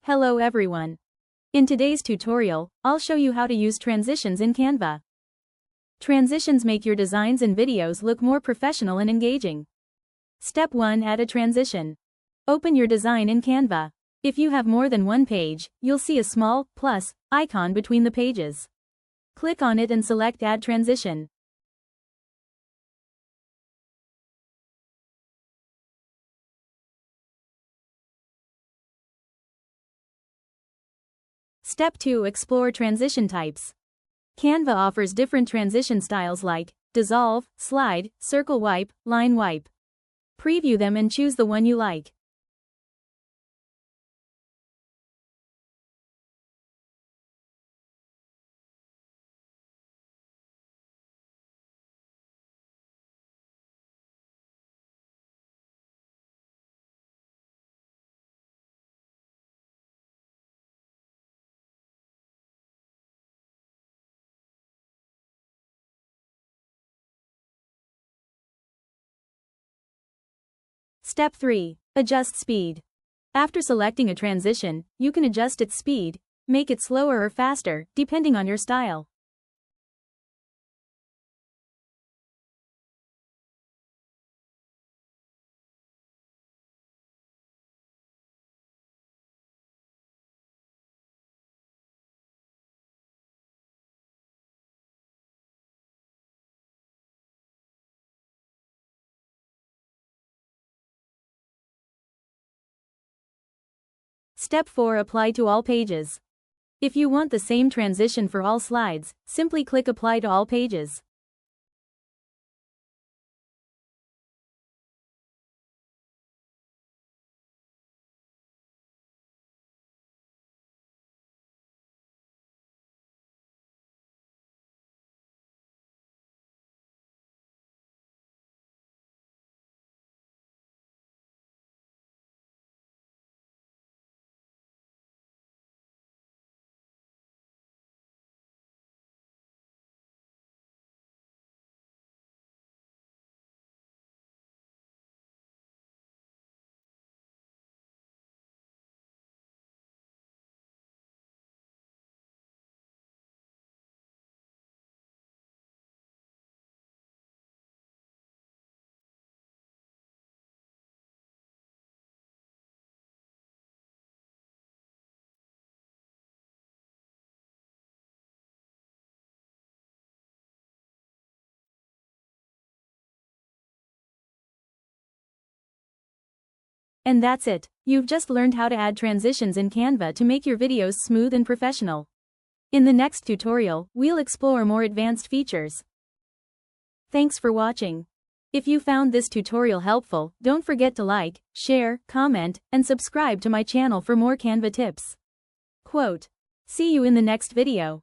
Hello everyone. In today's tutorial, I'll show you how to use transitions in Canva. Transitions make your designs and videos look more professional and engaging. Step 1. Add a transition. Open your design in Canva. If you have more than one page, you'll see a small plus icon between the pages. Click on it and select Add Transition. Step 2. Explore transition types. Canva offers different transition styles like dissolve, slide, circle wipe, line wipe. Preview them and choose the one you like. Step 3. Adjust speed. After selecting a transition, you can adjust its speed, make it slower or faster, depending on your style. Step 4. Apply to all pages. If you want the same transition for all slides, simply click Apply to all pages. And that's it. You've just learned how to add transitions in Canva to make your videos smooth and professional. In the next tutorial, we'll explore more advanced features. Thanks for watching. If you found this tutorial helpful, don't forget to like, share, comment, and subscribe to my channel for more Canva tips. Quote. See you in the next video.